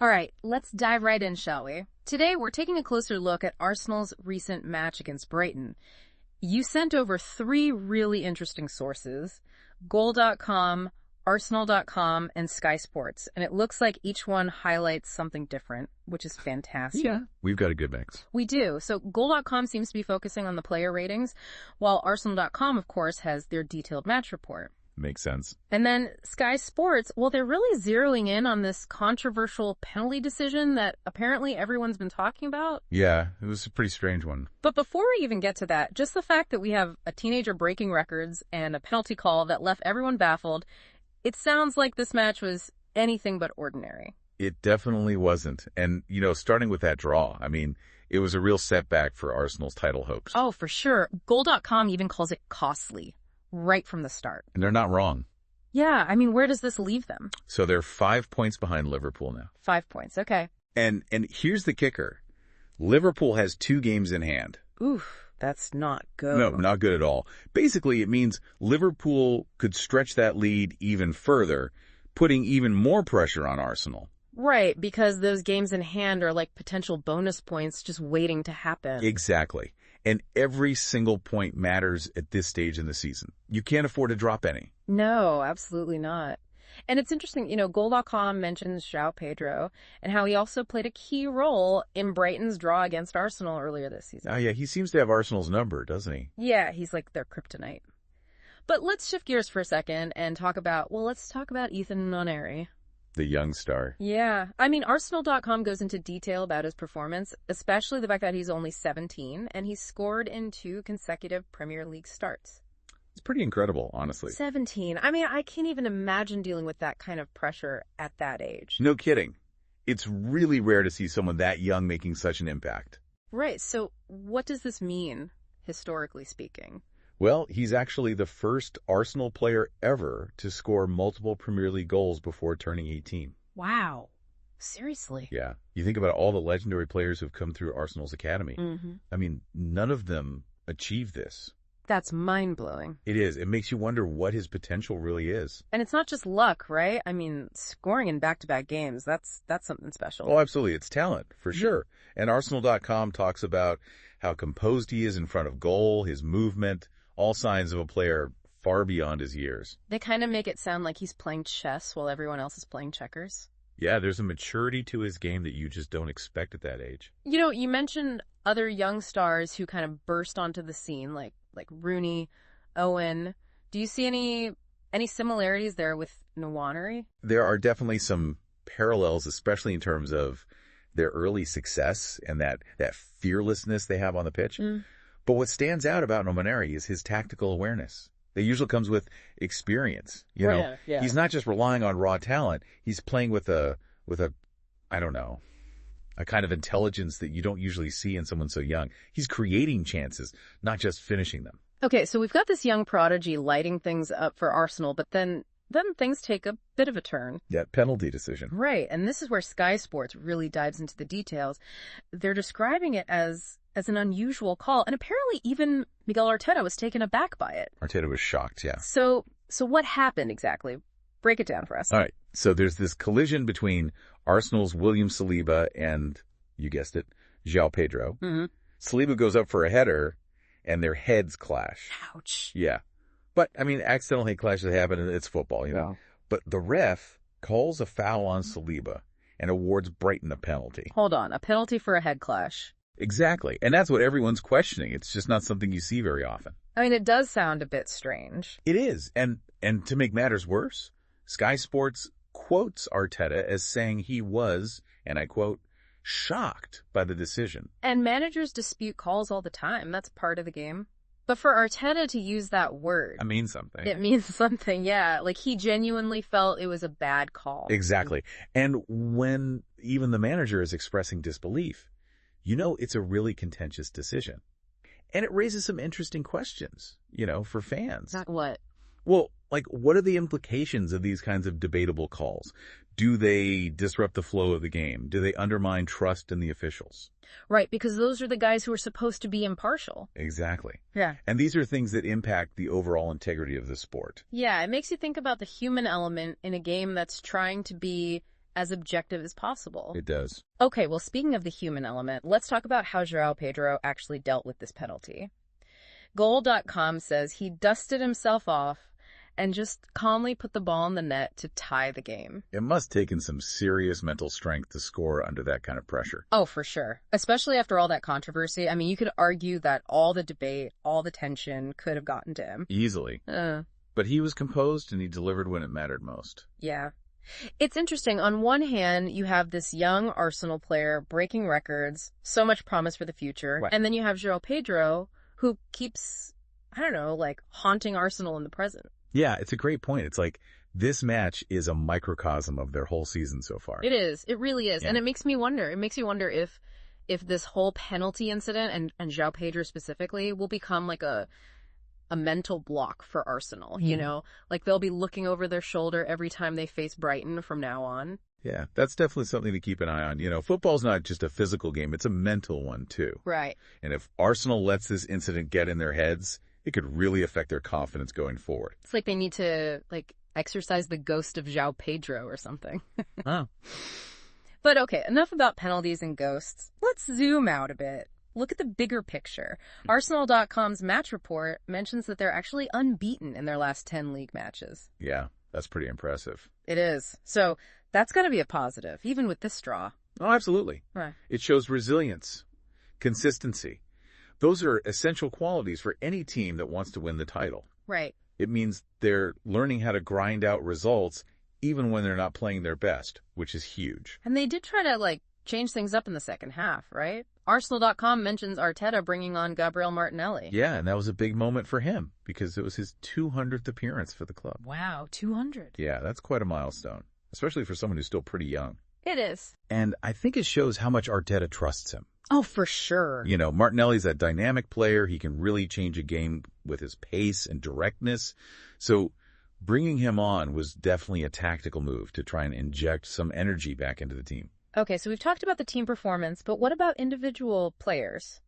All right, let's dive right in, shall we? Today, we're taking a closer look at Arsenal's recent match against Brighton. You sent over 3 really interesting sources, Goal.com, Arsenal.com, and Sky Sports, and it looks like each one highlights something different, which is fantastic. Yeah, we've got a good mix. We do. So Goal.com seems to be focusing on the player ratings, while Arsenal.com, of course, has their detailed match report. Makes sense. And then Sky Sports, well, they're really zeroing in on this controversial penalty decision that apparently everyone's been talking about. Yeah, it was a pretty strange one. But before we even get to that, just the fact that we have a teenager breaking records and a penalty call that left everyone baffled, it sounds like this match was anything but ordinary. It definitely wasn't. And, starting with that draw, it was a real setback for Arsenal's title hopes. Oh, for sure. Goal.com even calls it costly. Right from the start. And they're not wrong. Yeah, where does this leave them? So they're 5 points behind Liverpool now. 5 points, okay. And here's the kicker. Liverpool has 2 games in hand. Oof, that's not good. No, not good at all. Basically, it means Liverpool could stretch that lead even further, putting even more pressure on Arsenal. Right, because those games in hand are like potential bonus points just waiting to happen. Exactly. And every single point matters at this stage in the season. You can't afford to drop any. No, absolutely not. And it's interesting, Goal.com mentions Joao Pedro and how he also played a key role in Brighton's draw against Arsenal earlier this season. Oh, yeah, he seems to have Arsenal's number, doesn't he? Yeah, he's like their kryptonite. But let's shift gears for a second and talk about Ethan Nwaneri. The young star. Yeah. Arsenal.com goes into detail about his performance, especially the fact that he's only 17 and he's scored in 2 consecutive Premier League starts. It's pretty incredible, honestly. 17. I can't even imagine dealing with that kind of pressure at that age. No kidding. It's really rare to see someone that young making such an impact. Right. So what does this mean, historically speaking? Well, he's actually the first Arsenal player ever to score multiple Premier League goals before turning 18. Wow. Seriously? Yeah. You think about all the legendary players who've come through Arsenal's academy. Mm-hmm. None of them achieved this. That's mind-blowing. It is. It makes you wonder what his potential really is. And it's not just luck, right? Scoring in back-to-back games, that's something special. Oh, absolutely. It's talent, for sure. And Arsenal.com talks about how composed he is in front of goal, his movement, all signs of a player far beyond his years. They kind of make it sound like he's playing chess while everyone else is playing checkers. Yeah, there's a maturity to his game that you just don't expect at that age. You mentioned other young stars who kind of burst onto the scene, like Rooney, Owen. Do you see any similarities there with Nwaneri? There are definitely some parallels, especially in terms of their early success and that fearlessness they have on the pitch. But what stands out about Nwaneri is his tactical awareness. That usually comes with experience. Yeah. He's not just relying on raw talent. He's playing with a kind of intelligence that you don't usually see in someone so young. He's creating chances, not just finishing them. Okay, so we've got this young prodigy lighting things up for Arsenal, but then things take a bit of a turn. That penalty decision. Right, and this is where Sky Sports really dives into the details. They're describing it as an unusual call, and apparently even Miguel Arteta was taken aback by it. Arteta was shocked, yeah. So what happened exactly? Break it down for us. All right, so there's this collision between Arsenal's William Saliba and, you guessed it, Joao Pedro. Mm-hmm. Saliba goes up for a header, and their heads clash. Ouch. Yeah. But, accidental head clashes happen, and it's football, Yeah. But the ref calls a foul on Saliba and awards Brighton a penalty. Hold on, a penalty for a head clash. Exactly. And that's what everyone's questioning. It's just not something you see very often. It does sound a bit strange. It is. And to make matters worse, Sky Sports quotes Arteta as saying he was, and I quote, shocked by the decision. And managers dispute calls all the time. That's part of the game. But for Arteta to use that word... It means something. It means something, yeah. Like, he genuinely felt it was a bad call. Exactly. And when even the manager is expressing disbelief, it's a really contentious decision. And it raises some interesting questions, for fans. Not what? Well, what are the implications of these kinds of debatable calls? Do they disrupt the flow of the game? Do they undermine trust in the officials? Right, because those are the guys who are supposed to be impartial. Exactly. Yeah. And these are things that impact the overall integrity of the sport. Yeah, it makes you think about the human element in a game that's trying to be as objective as possible. It does. Okay, well, speaking of the human element, let's talk about how Joao Pedro actually dealt with this penalty. Goal.com says he dusted himself off and just calmly put the ball in the net to tie the game. It must have taken some serious mental strength to score under that kind of pressure. Oh, for sure. Especially after all that controversy. I mean, you could argue that all the debate, all the tension could have gotten to him. Easily. But he was composed and he delivered when it mattered most. Yeah. It's interesting. On one hand, you have this young Arsenal player breaking records, so much promise for the future. Right. And then you have Joao Pedro, who keeps, I don't know, like haunting Arsenal in the present. Yeah, it's a great point. It's like this match is a microcosm of their whole season so far. It is. It really is. Yeah. And it makes me wonder. It makes me wonder if this whole penalty incident and Joao Pedro specifically will become like a mental block for Arsenal, you know? Like they'll be looking over their shoulder every time they face Brighton from now on. Yeah, that's definitely something to keep an eye on. You know, football's not just a physical game, it's a mental one too. Right. And if Arsenal lets this incident get in their heads, it could really affect their confidence going forward. It's like they need to exorcise the ghost of Joao Pedro or something. Oh. But okay, enough about penalties and ghosts. Let's zoom out a bit. Look at the bigger picture. Arsenal.com's match report mentions that they're actually unbeaten in their last 10 league matches. Yeah, that's pretty impressive. It is. So that's got to be a positive, even with this draw. Oh, absolutely. Right. It shows resilience, consistency. Those are essential qualities for any team that wants to win the title. Right. It means they're learning how to grind out results even when they're not playing their best, which is huge. And they did try to, change things up in the second half, right? Arsenal.com mentions Arteta bringing on Gabriel Martinelli. Yeah, and that was a big moment for him because it was his 200th appearance for the club. Wow, 200. Yeah, that's quite a milestone, especially for someone who's still pretty young. It is. And I think it shows how much Arteta trusts him. Oh, for sure. You know, Martinelli's a dynamic player. He can really change a game with his pace and directness. So bringing him on was definitely a tactical move to try and inject some energy back into the team. Okay, so we've talked about the team performance, but what about individual players?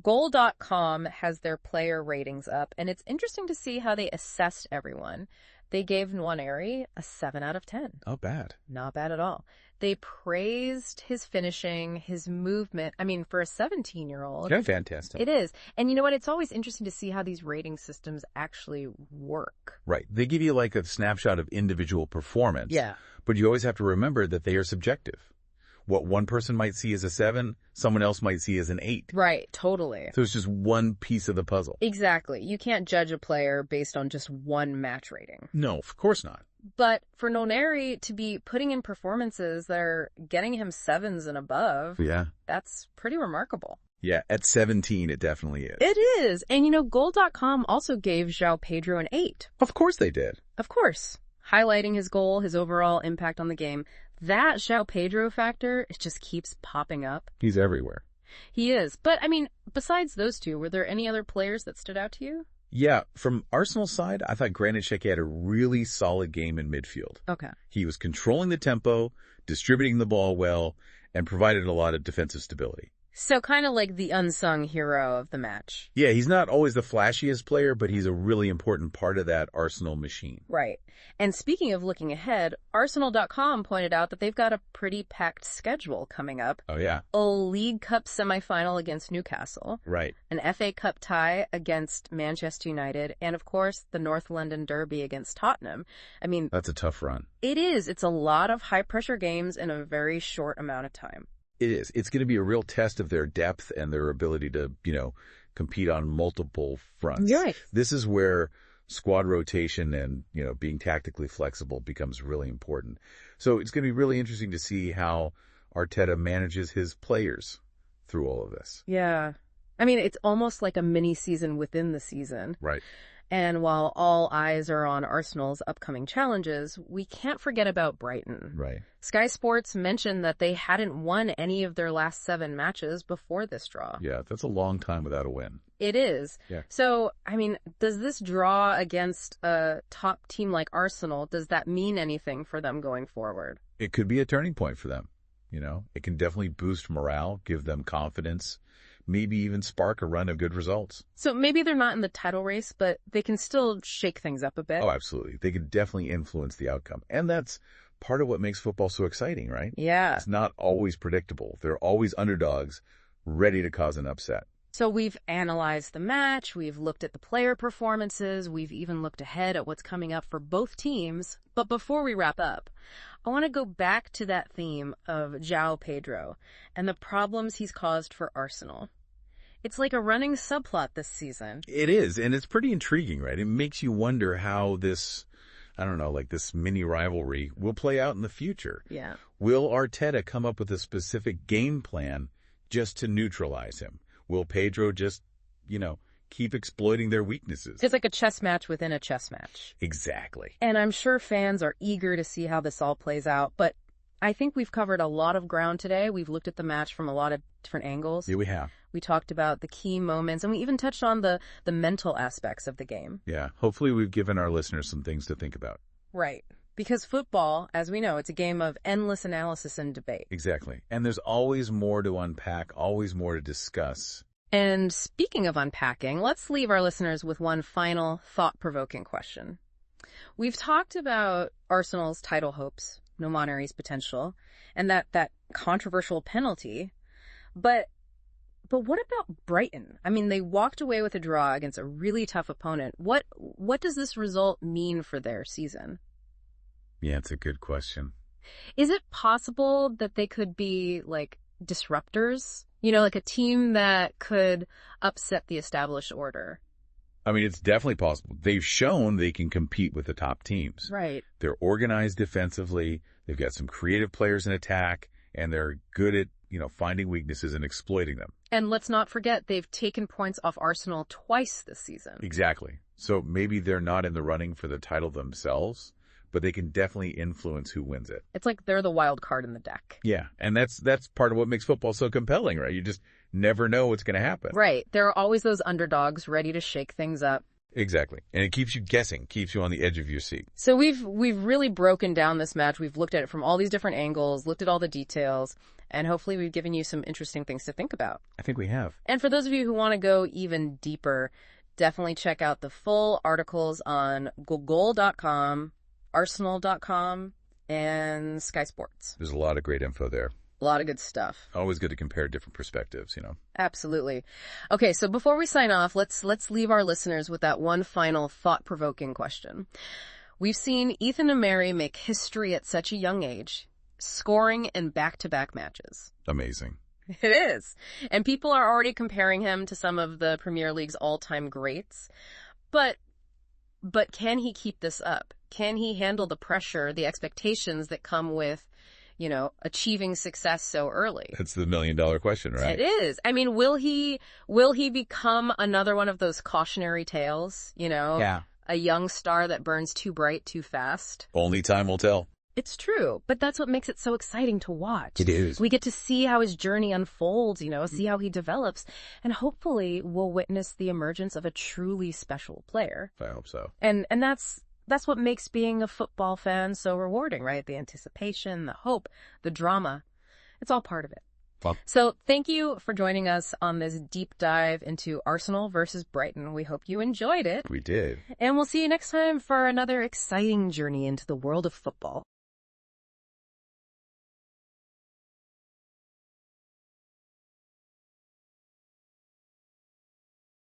Goal.com has their player ratings up, and it's interesting to see how they assessed everyone. They gave Nwaneri a 7 out of 10. Oh, bad. Not bad at all. They praised his finishing, his movement. I mean, for a 17-year-old. Yeah, fantastic. It is. And you know what? It's always interesting to see how these rating systems actually work. Right. They give you like a snapshot of individual performance. Yeah. But you always have to remember that they are subjective. What one person might see as a 7, someone else might see as an 8. Right, totally. So it's just one piece of the puzzle. Exactly. You can't judge a player based on just one match rating. No, of course not. But for Nwaneri to be putting in performances that are getting him 7s and above, Yeah. that's pretty remarkable. Yeah, at 17, it definitely is. It is. And you know, Goal.com also gave Joao Pedro an 8. Of course they did. Of course. Highlighting his goal, his overall impact on the game. That Joao Pedro factor, it just keeps popping up. He's everywhere. He is. But, I mean, besides those two, were there any other players that stood out to you? Yeah, from Arsenal's side, I thought Granit Xhaka had a really solid game in midfield. Okay. He was controlling the tempo, distributing the ball well, and provided a lot of defensive stability. So kind of like the unsung hero of the match. Yeah, he's not always the flashiest player, but he's a really important part of that Arsenal machine. Right. And speaking of looking ahead, Arsenal.com pointed out that they've got a pretty packed schedule coming up. Oh, yeah. A League Cup semifinal against Newcastle. Right. An FA Cup tie against Manchester United. And, of course, the North London Derby against Tottenham. I mean, That's a tough run. it is. It's a lot of high-pressure games in a very short amount of time. It is. It's going to be a real test of their depth and their ability to, compete on multiple fronts. Right. This is where squad rotation and, being tactically flexible becomes really important. So it's going to be really interesting to see how Arteta manages his players through all of this. Yeah. I mean, it's almost like a mini season within the season. Right. And while all eyes are on Arsenal's upcoming challenges, we can't forget about Brighton. Right. Sky Sports mentioned that they hadn't won any of their last 7 matches before this draw. Yeah, that's a long time without a win. It is. Yeah. So, I mean, does this draw against a top team like Arsenal, does that mean anything for them going forward? It could be a turning point for them. It can definitely boost morale, give them confidence, maybe even spark a run of good results. So maybe they're not in the title race, but they can still shake things up a bit. Oh, absolutely. They could definitely influence the outcome. And that's part of what makes football so exciting, right? Yeah. It's not always predictable. They're always underdogs ready to cause an upset. So we've analyzed the match, we've looked at the player performances, we've even looked ahead at what's coming up for both teams. But before we wrap up, I want to go back to that theme of Joao Pedro and the problems he's caused for Arsenal. It's like a running subplot this season. It is, and it's pretty intriguing, right? It makes you wonder how this, I don't know, like this mini rivalry will play out in the future. Yeah. Will Arteta come up with a specific game plan just to neutralize him? Will Pedro just, keep exploiting their weaknesses? It's like a chess match within a chess match. Exactly. And I'm sure fans are eager to see how this all plays out, but I think we've covered a lot of ground today. We've looked at the match from a lot of different angles. Yeah, we have. We talked about the key moments, and we even touched on the mental aspects of the game. Yeah, hopefully we've given our listeners some things to think about. Right. Because football, as we know, it's a game of endless analysis and debate. Exactly. And there's always more to unpack, always more to discuss. And speaking of unpacking, let's leave our listeners with one final thought-provoking question. We've talked about Arsenal's title hopes, Nwaneri's potential, and that controversial penalty. But what about Brighton? I mean, they walked away with a draw against a really tough opponent. What does this result mean for their season? Yeah, it's a good question. Is it possible that they could be like disruptors? Like a team that could upset the established order? I mean, it's definitely possible. They've shown they can compete with the top teams. Right. They're organized defensively. They've got some creative players in attack, and they're good at, finding weaknesses and exploiting them. And let's not forget, they've taken points off Arsenal twice this season. Exactly. So maybe they're not in the running for the title themselves, but they can definitely influence who wins it. It's like they're the wild card in the deck. Yeah, and that's part of what makes football so compelling, right? You just never know what's going to happen. Right. There are always those underdogs ready to shake things up. Exactly. And it keeps you guessing, keeps you on the edge of your seat. So we've really broken down this match. We've looked at it from all these different angles, looked at all the details, and hopefully we've given you some interesting things to think about. I think we have. And for those of you who want to go even deeper, definitely check out the full articles on goal.com, arsenal.com, and Sky Sports. There's a lot of great info there. A lot of good stuff. Always good to compare different perspectives, Absolutely. Okay, so before we sign off, let's leave our listeners with that one final thought-provoking question. We've seen Ethan Nwaneri make history at such a young age, scoring in back-to-back matches. Amazing. It is. And people are already comparing him to some of the Premier League's all-time greats. But can he keep this up? Can he handle the pressure, the expectations that come with achieving success so early? That's the $1 million question, right? It is. I mean, will he become another one of those cautionary tales? Yeah. A young star that burns too bright too fast? Only time will tell. It's true, but that's what makes it so exciting to watch. It is. We get to see how his journey unfolds, see how he develops, and hopefully we'll witness the emergence of a truly special player. I hope so. And that's what makes being a football fan so rewarding, right? The anticipation, the hope, the drama. It's all part of it. Well, so thank you for joining us on this deep dive into Arsenal versus Brighton. We hope you enjoyed it. we did. And we'll see you next time for another exciting journey into the world of football.